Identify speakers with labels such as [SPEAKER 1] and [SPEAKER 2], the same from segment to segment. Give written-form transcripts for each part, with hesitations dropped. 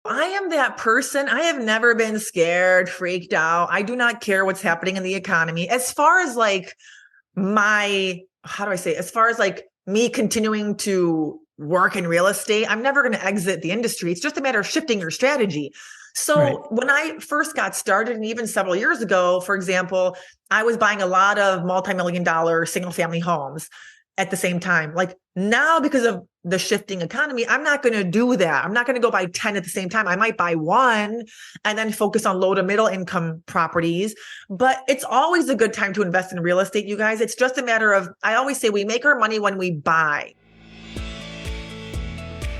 [SPEAKER 1] I am that person. I have never been scared, freaked out. I do not care what's happening in the economy. As far as like as far as like me continuing to work in real estate, I'm never going to exit the industry. It's just a matter of shifting your strategy. So when I first got started, and even several years ago, for example, I was buying a lot of multi-million-dollar single family homes at the same time. Like now, because of the shifting economy, I'm not going to do that. I'm not going to go buy 10 at the same time. I might buy one and then focus on low to middle income properties. But it's always a good time to invest in real estate, you guys. It's just a matter of, I always say we make our money when we buy.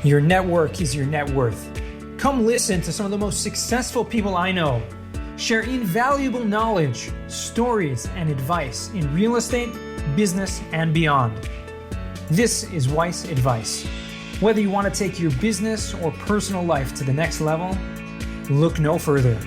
[SPEAKER 2] Your network is your net worth. Come listen to some of the most successful people I know share invaluable knowledge, stories, and advice in real estate, business, and beyond. This is Weiss Advice. Whether you want to take your business or personal life to the next level, look no further.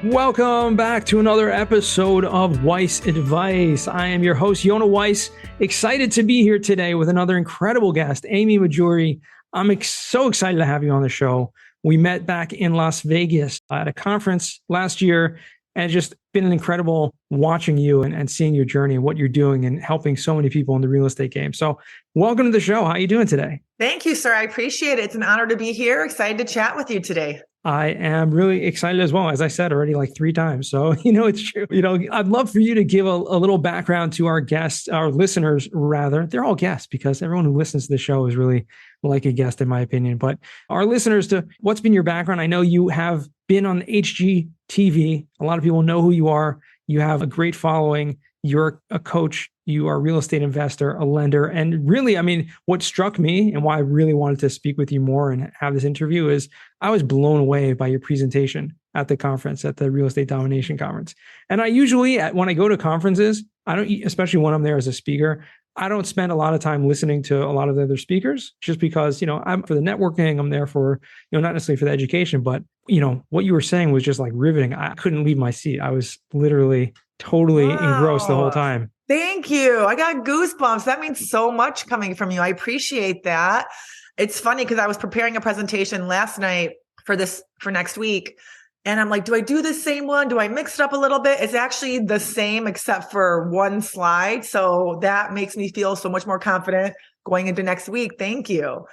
[SPEAKER 2] Welcome back to another episode of Weiss Advice. I am your host, Yonah Weiss. Excited to be here today with another incredible guest, Amy Mahjoory. I'm so excited to have you on the show. We met back in Las Vegas at a conference last year, and it's just been incredible watching you and seeing your journey and what you're doing and helping so many people in the real estate game. So welcome to the show. How are you doing today?
[SPEAKER 1] Thank you, sir. I appreciate it. It's an honor to be here. Excited to chat with you today.
[SPEAKER 2] I am really excited as well, as I said already like 3 times. So, it's true. I'd love for you to give a little background to our guests, our listeners, rather. They're all guests because everyone who listens to the show is really like a guest, in my opinion. But our listeners, to what's been your background? I know you have been on HGTV. A lot of people know who you are. You have a great following. You're a coach. You are a real estate investor, a lender. And really, what struck me and why I really wanted to speak with you more and have this interview is I was blown away by your presentation at the conference, at the Real Estate Domination Conference. And I usually, when I go to conferences, I don't, especially when I'm there as a speaker, I don't spend a lot of time listening to a lot of the other speakers just because, I'm for the networking, I'm there for, not necessarily for the education, but, what you were saying was just like riveting. I couldn't leave my seat. I was literally totally engrossed the whole time.
[SPEAKER 1] Thank you. I got goosebumps. That means so much coming from you. I appreciate that. It's funny because I was preparing a presentation last night for next week. And I'm like, do I do the same one? Do I mix it up a little bit? It's actually the same except for one slide. So that makes me feel so much more confident going into next week. Thank you.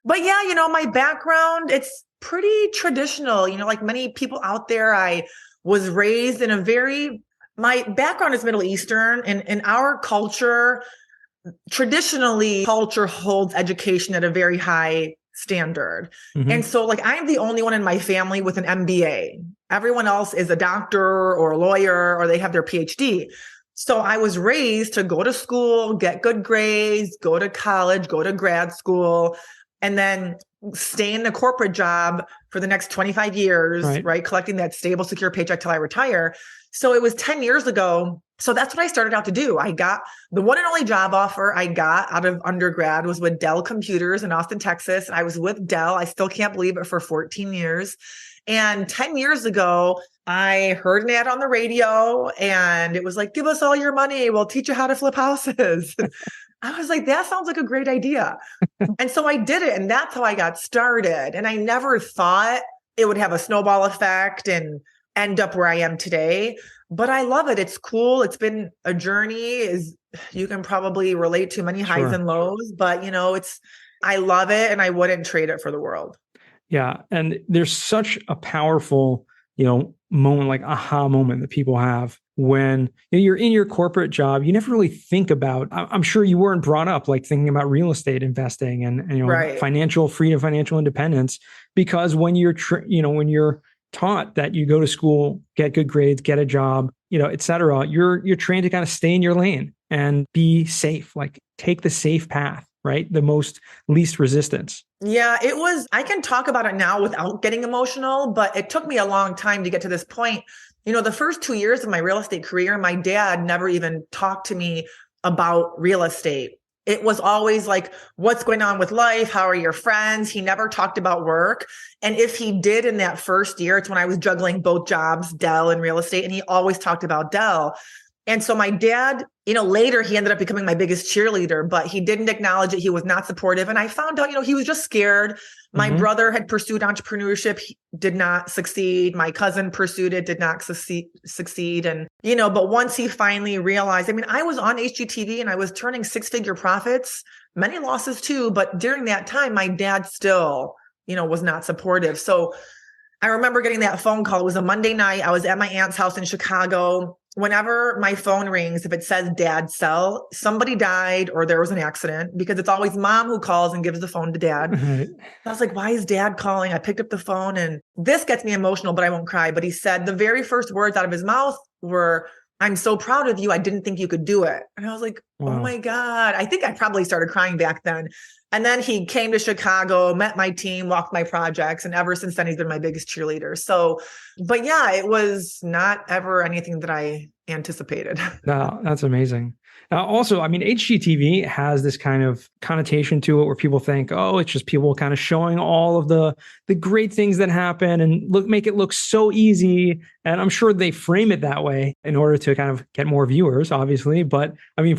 [SPEAKER 1] But yeah, my background, it's pretty traditional. Like many people out there, I was raised in my background is Middle Eastern, and in our culture, traditionally, culture holds education at a very high standard. Mm-hmm. And so I'm the only one in my family with an MBA. Everyone else is a doctor or a lawyer, or they have their PhD. So I was raised to go to school, get good grades, go to college, go to grad school, and then stay in the corporate job for the next 25 years, right? Collecting that stable, secure paycheck till I retire. So it was 10 years ago. So that's what I started out to do. I got the one and only job offer I got out of undergrad was with Dell Computers in Austin, Texas. And I was with Dell. I still can't believe it, for 14 years. And 10 years ago, I heard an ad on the radio and it was like, give us all your money. We'll teach you how to flip houses. I was like, that sounds like a great idea. And so I did it. And that's how I got started. And I never thought it would have a snowball effect and end up where I am today. But I love it. It's cool. It's been a journey, as you can probably relate to, many highs and lows. But, I love it and I wouldn't trade it for the world.
[SPEAKER 2] Yeah. And there's such a powerful, moment, like aha moment that people have when you're in your corporate job. You never really think about, I'm sure you weren't brought up like thinking about real estate investing and financial freedom, financial independence, because when you're, when you're taught that you go to school, get good grades, get a job, et cetera, you're trained to kind of stay in your lane and be safe, like take the safe path, right? The least resistance.
[SPEAKER 1] Yeah, I can talk about it now without getting emotional, but it took me a long time to get to this point. The first 2 years of my real estate career, my dad never even talked to me about real estate. It was always like, what's going on with life? How are your friends? He never talked about work. And if he did in that first year, it's when I was juggling both jobs, Dell and real estate. And he always talked about Dell. And so my dad, later he ended up becoming my biggest cheerleader, but he didn't acknowledge it. He was not supportive. And I found out, he was just scared. My brother had pursued entrepreneurship, he did not succeed. My cousin pursued it, did not succeed. And, but once he finally realized, I was on HGTV and I was turning 6-figure profits, many losses too. But during that time, my dad still, was not supportive. So I remember getting that phone call. It was a Monday night. I was at my aunt's house in Chicago. Whenever my phone rings, if it says dad cell, somebody died or there was an accident, because it's always mom who calls and gives the phone to dad.
[SPEAKER 2] Right.
[SPEAKER 1] I was like, why is dad calling? I picked up the phone, and this gets me emotional, but I won't cry. But he said the very first words out of his mouth were, "I'm so proud of you. I didn't think you could do it." And I was like, wow. Oh my God. I think I probably started crying back then. And then he came to Chicago, met my team, walked my projects. And ever since then, he's been my biggest cheerleader. So, but yeah, it was not ever anything that I anticipated.
[SPEAKER 2] No, that's amazing. Also, HGTV has this kind of connotation to it where people think, oh, it's just people kind of showing all of the great things that happen and make it look so easy. And I'm sure they frame it that way in order to kind of get more viewers, obviously. But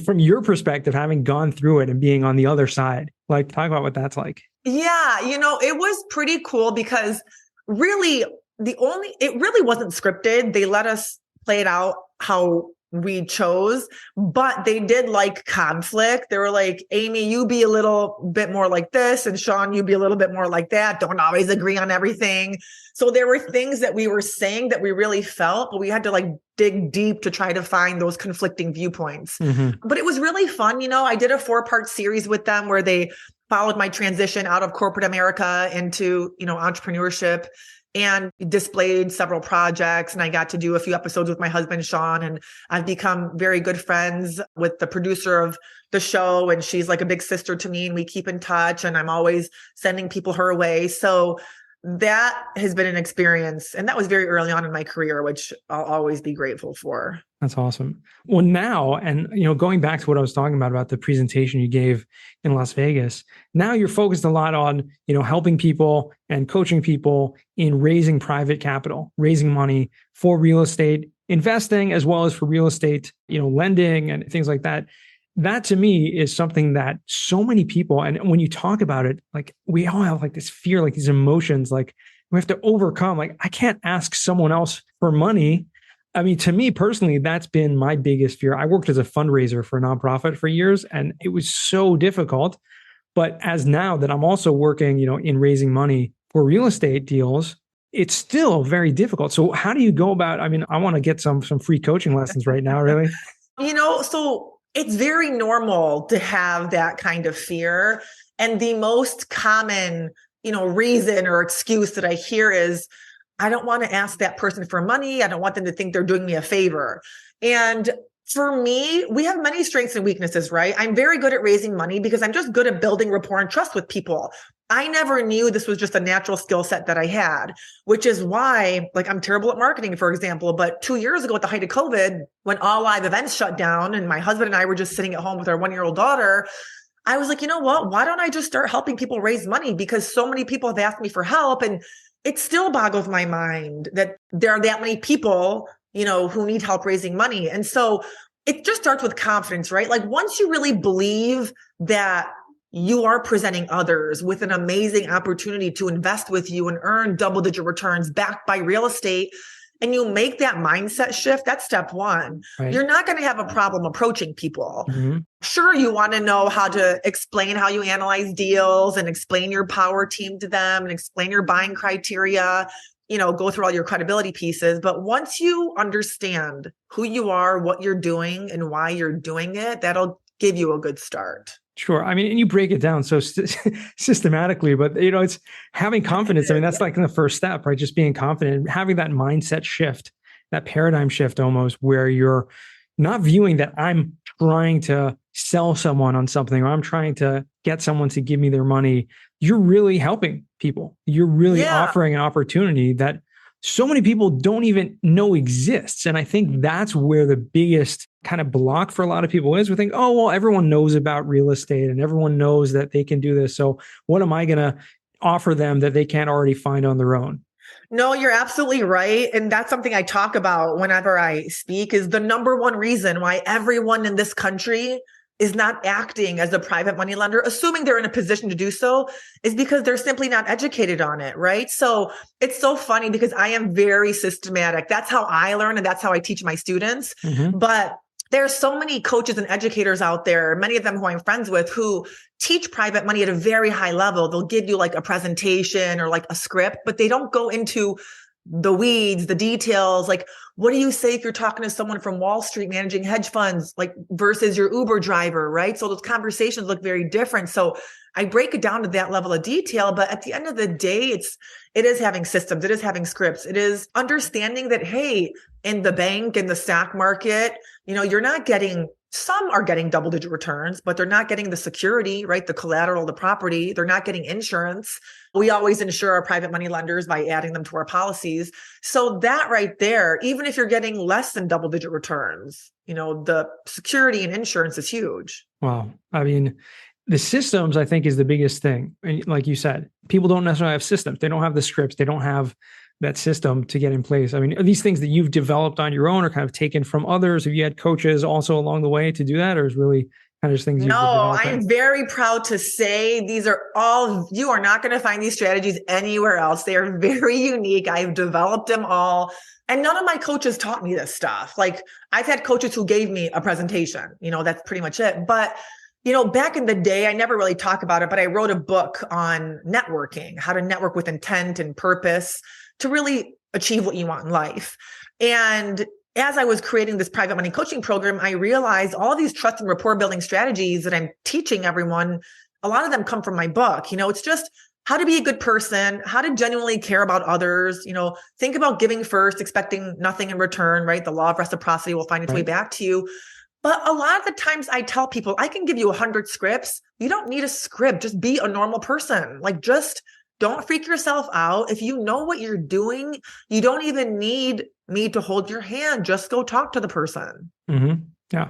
[SPEAKER 2] from your perspective, having gone through it and being on the other side, talk about what that's like.
[SPEAKER 1] Yeah, it was pretty cool because really it really wasn't scripted. They let us play it out how we chose, but they did like conflict. They were like, Amy, you be a little bit more like this, and Sean, you be a little bit more like that. Don't always agree on everything. So there were things that we were saying that we really felt, but we had to dig deep to try to find those conflicting viewpoints. But it was really fun. I did a 4-part series with them where they followed my transition out of corporate America into, entrepreneurship, and displayed several projects. And I got to do a few episodes with my husband, Sean, and I've become very good friends with the producer of the show. And she's like a big sister to me, and we keep in touch, and I'm always sending people her way. So that has been an experience. And that was very early on in my career, which I'll always be grateful for.
[SPEAKER 2] That's awesome. Well, now, and going back to what I was talking about the presentation you gave in Las Vegas, now you're focused a lot on, helping people and coaching people in raising private capital, raising money for real estate investing, as well as for real estate, lending and things like that. That to me is something that so many people, and when you talk about it, we all have this fear, these emotions, we have to overcome. I can't ask someone else for money. To me personally, that's been my biggest fear. I worked as a fundraiser for a nonprofit for years, and it was so difficult. But as now that I'm also working, in raising money for real estate deals, it's still very difficult. So how do you go about, I want to get some free coaching lessons right now, really.
[SPEAKER 1] So it's very normal to have that kind of fear. And the most common, reason or excuse that I hear is, I don't want to ask that person for money. I don't want them to think they're doing me a favor. And for me, we have many strengths and weaknesses, right? I'm very good at raising money because I'm just good at building rapport and trust with people. I never knew this was just a natural skill set that I had, which is why, I'm terrible at marketing, for example. But 2 years ago at the height of COVID, when all live events shut down and my husband and I were just sitting at home with our 1-year-old daughter, I was like, you know what? Why don't I just start helping people raise money? Because so many people have asked me for help, and it still boggles my mind that there are that many people, who need help raising money. And so it just starts with confidence, right? Once you really believe that you are presenting others with an amazing opportunity to invest with you and earn double-digit returns backed by real estate, and you make that mindset shift, that's step one. Right. You're not going to have a problem approaching people. Sure, you want to know how to explain how you analyze deals and explain your power team to them and explain your buying criteria, go through all your credibility pieces. But once you understand who you are, what you're doing, and why you're doing it, that'll give you a good start.
[SPEAKER 2] Sure. And you break it down so systematically, but it's having confidence. That's the first step, right? Just being confident, having that mindset shift, that paradigm shift almost, where you're not viewing that I'm trying to sell someone on something, or I'm trying to get someone to give me their money. You're really helping people. You're really offering an opportunity that so many people don't even know exists. And I think that's where the biggest kind of block for a lot of people is. We think, oh, well, everyone knows about real estate and everyone knows that they can do this. So what am I going to offer them that they can't already find on their own?
[SPEAKER 1] No, you're absolutely right. And that's something I talk about whenever I speak is the number one reason why everyone in this country is not acting as a private money lender, assuming they're in a position to do so, is because they're simply not educated on it, right? So it's so funny because I am very systematic. That's how I learn and that's how I teach my students. But there's so many coaches and educators out there, many of them who I'm friends with, who teach private money at a very high level. They'll give you like a presentation or like a script, but they don't go into the weeds, the details. Like, what do you say if you're talking to someone from Wall Street managing hedge funds, like versus your Uber driver, right? So those conversations look very different. So I break it down to that level of detail, but at the end of the day, it is having systems, it is having scripts, it is understanding that, hey, in the bank, in the stock market, you're not getting, some are getting double-digit returns, but they're not getting the security, right? The collateral, the property, they're not getting insurance. We always insure our private money lenders by adding them to our policies. So that right there, even if you're getting less than double-digit returns, the security and insurance is huge.
[SPEAKER 2] Wow. I mean, the systems, I think, is the biggest thing. And like you said, people don't necessarily have systems. They don't have the scripts. They don't have that system to get in place. I mean, are these things that you've developed on your own or kind of taken from others? Have you had coaches also along the way to do that, or is really kind of just things you've developed?
[SPEAKER 1] I'm very proud to say these are all, you are not going to find these strategies anywhere else. They are very unique. I've developed them all. And none of my coaches taught me this stuff. Like, I've had coaches who gave me a presentation, that's pretty much it. But back in the day, I never really talk about it, but I wrote a book on networking, how to network with intent and purpose to really achieve what you want in life. And as I was creating this private money coaching program, I realized all these trust and rapport building strategies that I'm teaching everyone, a lot of them come from my book. It's just how to be a good person, how to genuinely care about others, think about giving first, expecting nothing in return, right? The law of reciprocity will find its way back to you. But a lot of the times I tell people, I can give you 100 scripts. You don't need a script. Just be a normal person. Like, just don't freak yourself out. If you know what you're doing, you don't even need me to hold your hand. Just go talk to the person.
[SPEAKER 2] Yeah.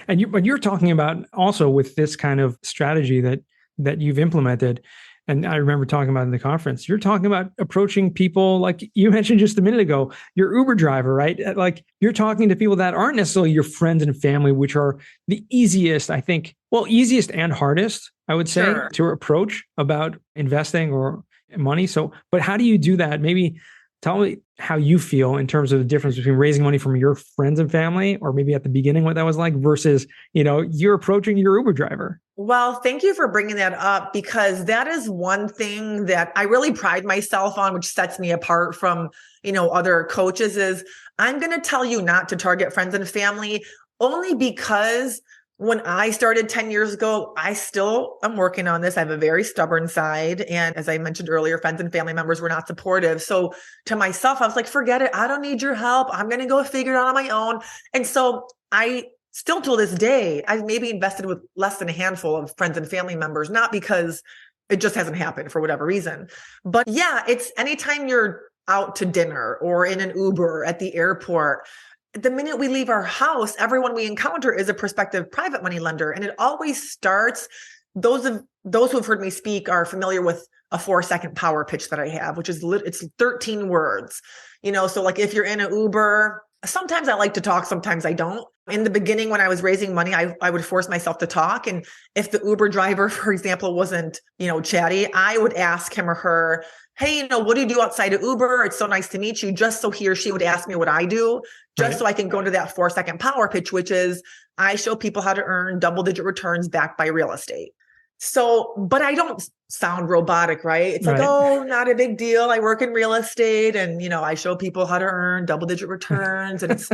[SPEAKER 2] And but you're talking about also with this kind of strategy that you've implemented. And I remember talking about in the conference, you're talking about approaching people like you mentioned just a minute ago, your Uber driver, right? Like, you're talking to people that aren't necessarily your friends and family, which are the easiest, I think, easiest and hardest, I would say, to approach about investing or money. So, but how do you do that? Maybe tell me how you feel in terms of the difference between raising money from your friends and family, or maybe at the beginning what that was like versus, you're approaching your Uber driver.
[SPEAKER 1] Well, thank you for bringing that up, because that is one thing that I really pride myself on, which sets me apart from, other coaches, is I'm going to tell you not to target friends and family, only because when I started 10 years ago, I still am working on this. I have a very stubborn side. And as I mentioned earlier, friends and family members were not supportive. So to myself, I was like, forget it. I don't need your help. I'm going to go figure it out on my own. And so I still till this day, I've maybe invested with less than a handful of friends and family members, not because it just hasn't happened for whatever reason. But yeah, it's anytime you're out to dinner or in an Uber at the airport, the minute we leave our house, everyone we encounter is a prospective private money lender. And it always starts, those who have heard me speak are familiar with a 4-second power pitch that I have, which is, it's 13 words. So like if you're in an Uber, sometimes I like to talk, sometimes I don't. In the beginning, when I was raising money, I would force myself to talk. And if the Uber driver, for example, wasn't, chatty, I would ask him or her, hey, what do you do outside of Uber? It's so nice to meet you. Just so he or she would ask me what I do, just so I can go into that 4-second power pitch, which is I show people how to earn double-digit returns backed by real estate. So, but I don't sound robotic, right? It's like, oh, not a big deal. I work in real estate and, I show people how to earn double-digit returns and it's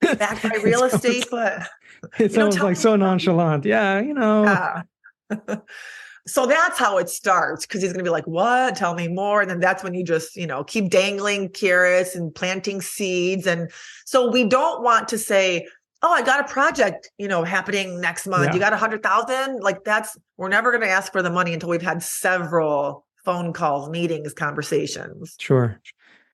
[SPEAKER 1] backed by real estate, but
[SPEAKER 2] it sounds like so nonchalant. Yeah.
[SPEAKER 1] Yeah. So that's how it starts, because he's going to be like, what? Tell me more. And then that's when you just, keep dangling carrots and planting seeds. And so we don't want to say, oh, I got a project, happening next month. Yeah. You got 100,000. Like we're never going to ask for the money until we've had several phone calls, meetings, conversations.
[SPEAKER 2] Sure.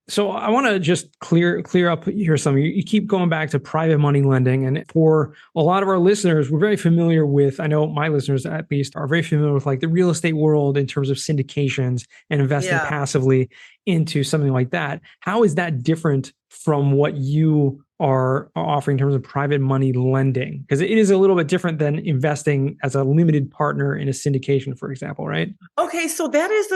[SPEAKER 2] So I want to just clear up here some. You keep going back to private money lending. And for a lot of our listeners, we're very familiar with, I know my listeners at least are very familiar with like the real estate world in terms of syndications and investing passively into something like that. How is that different from what you are offering in terms of private money lending? Because it is a little bit different than investing as a limited partner in a syndication, for example, right?
[SPEAKER 1] Okay, so that is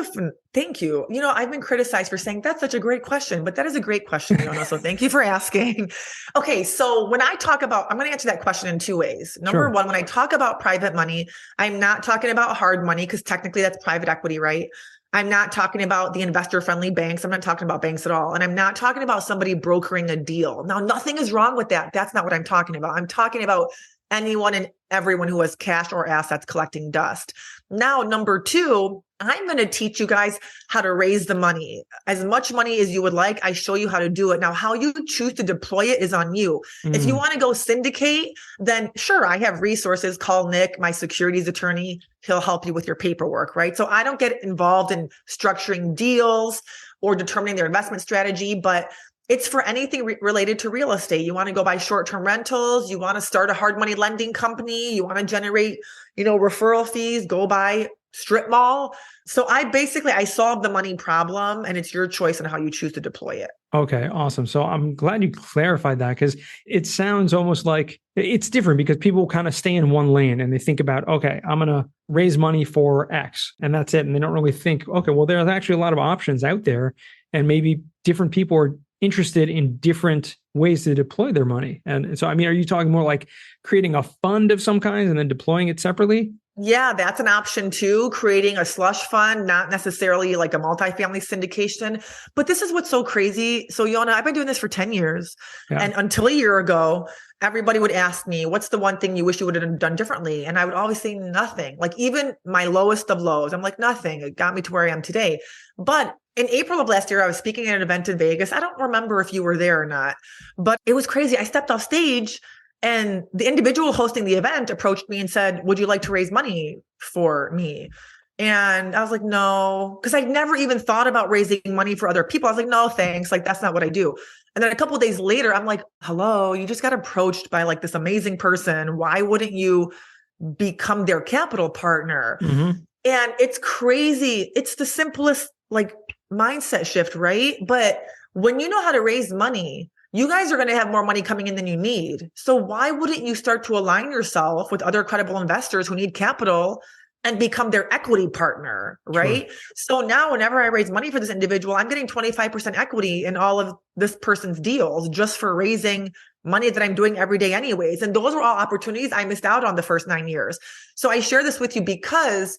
[SPEAKER 1] thank you. I've been criticized for saying that's such a great question, but that is a great question, so thank you for asking. Okay, so when I talk about, I'm going to answer that question in two ways. Number one, when I talk about private money, I'm not talking about hard money because technically that's private equity, right? I'm not talking about the investor-friendly banks. I'm not talking about banks at all. And I'm not talking about somebody brokering a deal. Now, nothing is wrong with that. That's not what I'm talking about. I'm talking about anyone and everyone who has cash or assets collecting dust. Now, number two, I'm going to teach you guys how to raise the money. As much money as you would like, I show you how to do it. Now, how you choose to deploy it is on you. If you want to go syndicate, then sure, I have resources. Call Nick, my securities attorney. He'll help you with your paperwork, right? So I don't get involved in structuring deals or determining their investment strategy, but it's for anything related to real estate. You want to go buy short-term rentals. You want to start a hard money lending company. You want to generate, referral fees, go buy strip mall. So I solve the money problem, and it's your choice on how you choose to deploy it.
[SPEAKER 2] Okay, awesome. So I'm glad you clarified that, because it sounds almost like it's different because people kind of stay in one lane and they think about, okay, I'm going to raise money for X and that's it. And they don't really think, okay, well, there's actually a lot of options out there and maybe different people are interested in different ways to deploy their money. And so, are you talking more like creating a fund of some kind and then deploying it separately?
[SPEAKER 1] Yeah, that's an option too. Creating a slush fund, not necessarily like a multifamily syndication. But this is what's so crazy. So, Yona, I've been doing this for 10 years. Yeah. And until a year ago, everybody would ask me, what's the one thing you wish you would have done differently? And I would always say nothing. Like even my lowest of lows, I'm like, nothing. It got me to where I am today. But in April of last year, I was speaking at an event in Vegas. I don't remember if you were there or not, but it was crazy. I stepped off stage and the individual hosting the event approached me and said, would you like to raise money for me? And I was like, no, because I'd never even thought about raising money for other people. I was like, no, thanks. Like, that's not what I do. And then a couple of days later, I'm like, hello, you just got approached by like this amazing person. Why wouldn't you become their capital partner? Mm-hmm. And it's crazy. It's the simplest like mindset shift, right? But when you know how to raise money, you guys are going to have more money coming in than you need. So why wouldn't you start to align yourself with other credible investors who need capital and become their equity partner, right? Sure. So now whenever I raise money for this individual, I'm getting 25% equity in all of this person's deals just for raising money that I'm doing every day anyways. And those were all opportunities I missed out on the first 9 years. So I share this with you because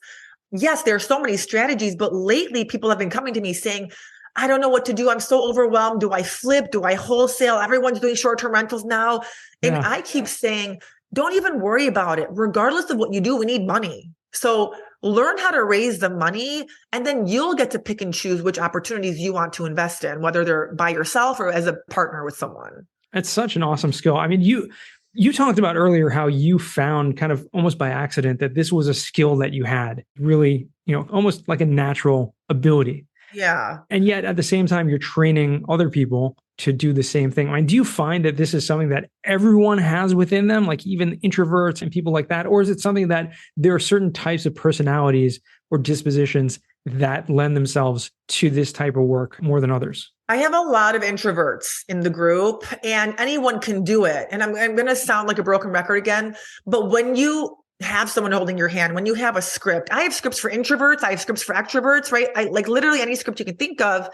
[SPEAKER 1] yes, there are so many strategies, but lately people have been coming to me saying, I don't know what to do. I'm so overwhelmed. Do I flip? Do I wholesale? Everyone's doing short-term rentals now. And I keep saying, don't even worry about it. Regardless of what you do, we need money. So learn how to raise the money, and then you'll get to pick and choose which opportunities you want to invest in, whether they're by yourself or as a partner with someone. That's
[SPEAKER 2] such an awesome skill. You talked about earlier how you found kind of almost by accident that this was a skill that you had, really, almost like a natural ability.
[SPEAKER 1] Yeah.
[SPEAKER 2] And yet at the same time, you're training other people to do the same thing. Do you find that this is something that everyone has within them, like even introverts and people like that? Or is it something that there are certain types of personalities or dispositions that lend themselves to this type of work more than others?
[SPEAKER 1] I have a lot of introverts in the group, and anyone can do it. And I'm going to sound like a broken record again, but when you have someone holding your hand, when you have a script, I have scripts for introverts, I have scripts for extroverts, right? I like literally any script you can think of.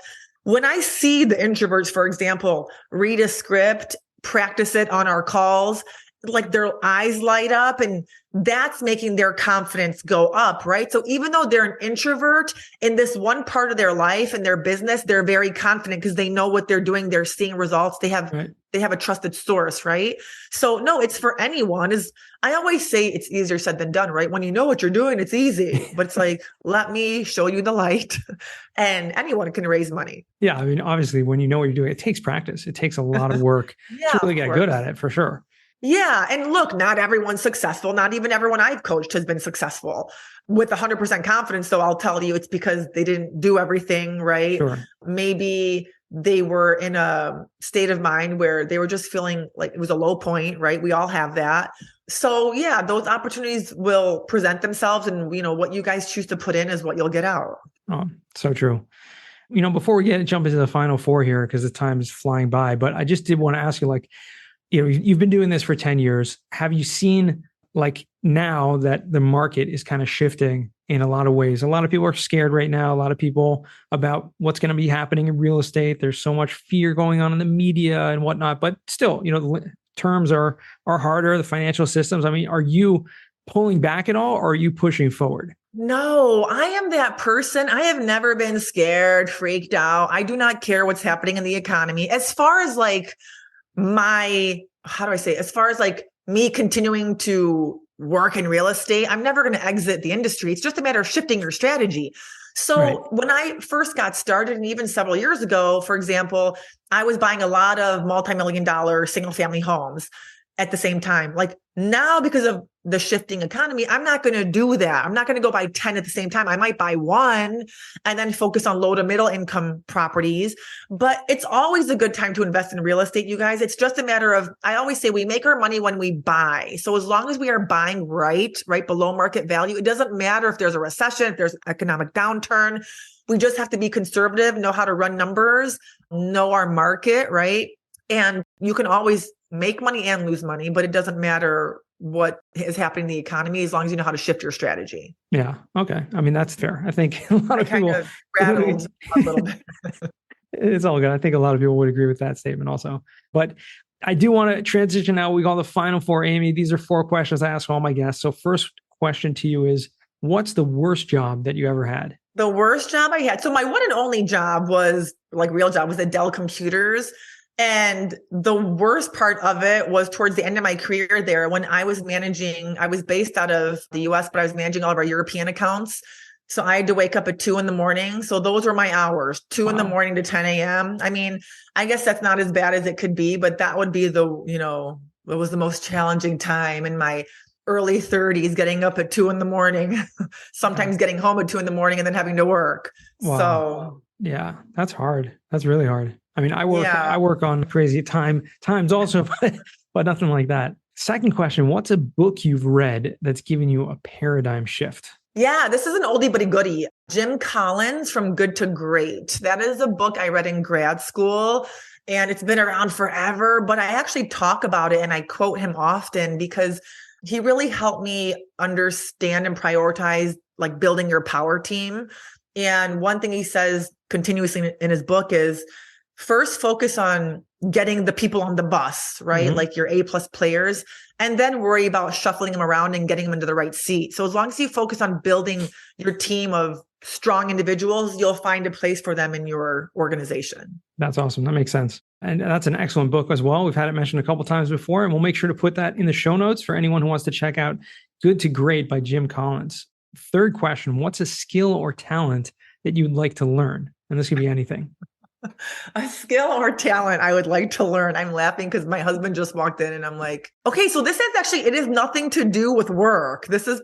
[SPEAKER 1] When I see the introverts, for example, read a script, practice it on our calls, like their eyes light up, and that's making their confidence go up, right? So even though they're an introvert in this one part of their life and their business, they're very confident because they know what they're doing. They're seeing results. They have a trusted source, right? So no, it's for anyone. I always say it's easier said than done, right? When you know what you're doing, it's easy, but it's like, let me show you the light, and anyone can raise money.
[SPEAKER 2] Yeah. Obviously when you know what you're doing, it takes practice. It takes a lot of work to really get good at it, for sure.
[SPEAKER 1] Yeah. And look, not everyone's successful. Not even everyone I've coached has been successful with 100% confidence. So I'll tell you, it's because they didn't do everything right. Sure. Maybe they were in a state of mind where they were just feeling like it was a low point, right? We all have that. So yeah, those opportunities will present themselves, and what you guys choose to put in is what you'll get out.
[SPEAKER 2] Oh, so true. Before we jump into the final four here, because the time is flying by, but I just did want to ask you, like, you've been doing this for 10 years. Have you seen, like, now that the market is kind of shifting in a lot of ways? A lot of people are scared right now. A lot of people about what's going to be happening in real estate. There's so much fear going on in the media and whatnot, but still, the terms are harder, the financial systems. I mean, are you pulling back at all, or are you pushing forward?
[SPEAKER 1] No, I am that person. I have never been scared, freaked out. I do not care what's happening in the economy. As far as like as far as like me continuing to work in real estate, I'm never going to exit the industry. It's just a matter of shifting your strategy. So
[SPEAKER 2] Right.
[SPEAKER 1] When I first got started, and even several years ago, for example, I was buying a lot of multi-million-dollar single family homes at the same time. Like now, because of the shifting economy, I'm not going to do that. I'm not going to go buy 10 at the same time. I might buy one and then focus on low to middle income properties. But it's always a good time to invest in real estate, you guys. It's just a matter of, I always say we make our money when we buy. So as long as we are buying right below market value, it doesn't matter if there's a recession, if there's an economic downturn. We just have to be conservative, know how to run numbers, know our market, right? And you can always make money and lose money, but it doesn't matter what is happening in the economy as long as you know how to shift your strategy.
[SPEAKER 2] Yeah. Okay. I mean, that's fair. I think a lot of people
[SPEAKER 1] rattled a little bit.
[SPEAKER 2] It's all good. I think a lot of people would agree with that statement also. But I do want to transition now. We call the final four, Amy. These are 4 questions I ask all my guests. So first question to you is, what's the worst job that you ever had?
[SPEAKER 1] The worst job I had. So my one and only job was real job was at Dell Computers. And the worst part of it was towards the end of my career there when I was based out of the US, but I was managing all of our European accounts. So I had to wake up at 2 a.m. So those were my hours, 2 a.m. to 10 a.m. I mean, I guess that's not as bad as it could be, but that would be it was the most challenging time in my early 30s, getting up at 2 a.m, sometimes getting home at 2 a.m. and then having to work.
[SPEAKER 2] Wow.
[SPEAKER 1] So
[SPEAKER 2] yeah, that's hard. That's really hard. I mean, I work on crazy times also, but nothing like that. Second question, what's a book you've read that's given you a paradigm shift?
[SPEAKER 1] Yeah, this is an oldie but a goodie. Jim Collins, From Good to Great. That is a book I read in grad school, and it's been around forever, but I actually talk about it and I quote him often because he really helped me understand and prioritize like building your power team. And one thing he says continuously in his book is, first, focus on getting the people on the bus, right? Like your A+ players, and then worry about shuffling them around and getting them into the right seat. So as long as you focus on building your team of strong individuals, you'll find a place for them in your organization.
[SPEAKER 2] That's awesome. That makes sense. And that's an excellent book as well. We've had it mentioned a couple of times before, and we'll make sure to put that in the show notes for anyone who wants to check out Good to Great by Jim Collins. Third question, what's a skill or talent that you'd like to learn? And this could be anything.
[SPEAKER 1] A skill or talent I would like to learn. I'm laughing because my husband just walked in and I'm like, okay, so this is actually, it is nothing to do with work. This is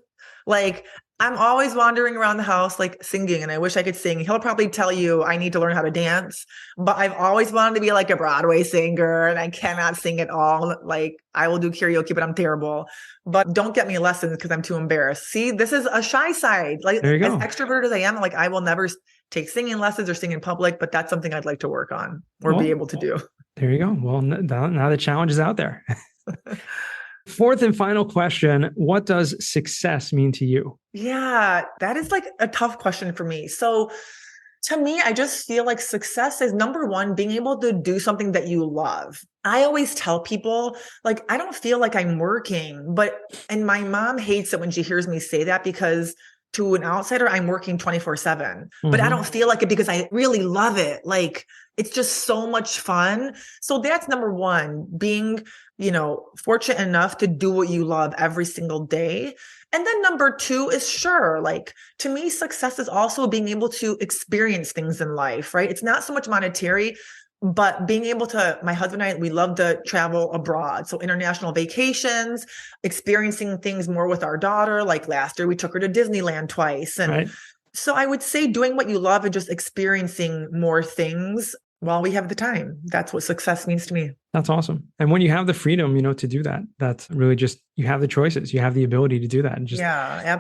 [SPEAKER 1] like, I'm always wandering around the house, like singing, and I wish I could sing. He'll probably tell you I need to learn how to dance, but I've always wanted to be like a Broadway singer and I cannot sing at all. Like I will do karaoke, but I'm terrible. But don't get me lessons because I'm too embarrassed. See, this is a shy side. Like as extroverted as I am, like I will never take singing lessons or sing in public, but that's something I'd like to work on or be able to do.
[SPEAKER 2] There you go. Well, now the challenge is out there. Fourth and final question, what does success mean to you?
[SPEAKER 1] Yeah, that is like a tough question for me. So to me, I just feel like success is number one, being able to do something that you love. I always tell people, like, I don't feel like I'm working, and my mom hates it when she hears me say that because to an outsider, I'm working 24/7, but I don't feel like it because I really love it. Like, it's just so much fun. So that's number one, being, fortunate enough to do what you love every single day. And then number two is to me, success is also being able to experience things in life, right? It's not so much monetary, but being able to, my husband and I, we love to travel abroad. So international vacations, experiencing things more with our daughter. Like last year, we took her to Disneyland twice. And so I would say doing what you love and just experiencing more things while we have the time. That's what success means to me.
[SPEAKER 2] That's awesome. And when you have the freedom, to do that, that's really just, you have the choices, you have the ability to do that and just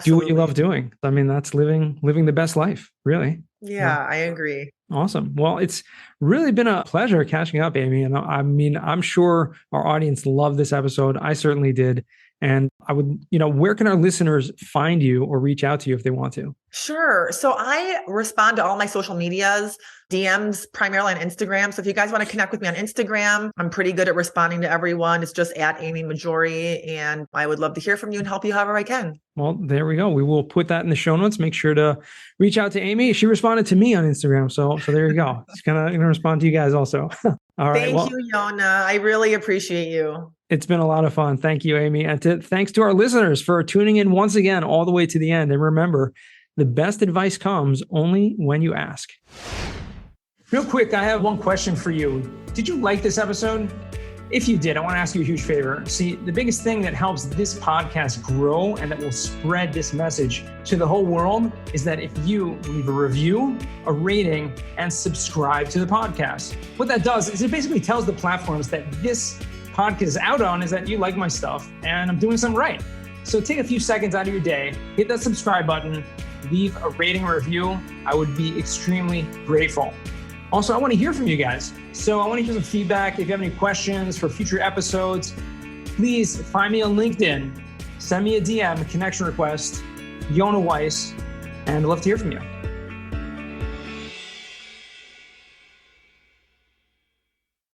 [SPEAKER 2] do what you love doing. I mean, that's living the best life, really.
[SPEAKER 1] Yeah, I agree.
[SPEAKER 2] Awesome. Well, it's really been a pleasure catching up, Amy. And I mean, I'm sure our audience loved this episode. I certainly did. And I would, where can our listeners find you or reach out to you if they want to?
[SPEAKER 1] Sure. So I respond to all my social medias, DMs, primarily on Instagram. So if you guys want to connect with me on Instagram, I'm pretty good at responding to everyone. It's just at Amy Mahjoory. And I would love to hear from you and help you however I can. Well, there we go. We will put that in the show notes. Make sure to reach out to Amy. She responded to me on Instagram. So there you go. She's going to respond to you guys also. All right. Thank you, Yona. I really appreciate you. It's been a lot of fun. Thank you, Amy. And thanks to our listeners for tuning in once again, all the way to the end. And remember, the best advice comes only when you ask. Real quick, I have one question for you. Did you like this episode? If you did, I want to ask you a huge favor. See, the biggest thing that helps this podcast grow and that will spread this message to the whole world is that if you leave a review, a rating, and subscribe to the podcast. What that does is it basically tells the platforms that this podcast is out on is that you like my stuff and I'm doing something right. So take a few seconds out of your day, hit that subscribe button, leave a rating or review. I would be extremely grateful. Also, I want to hear from you guys. So I want to hear some feedback. If you have any questions for future episodes, please find me on LinkedIn. Send me a DM, a connection request, Yona Weiss, and I'd love to hear from you.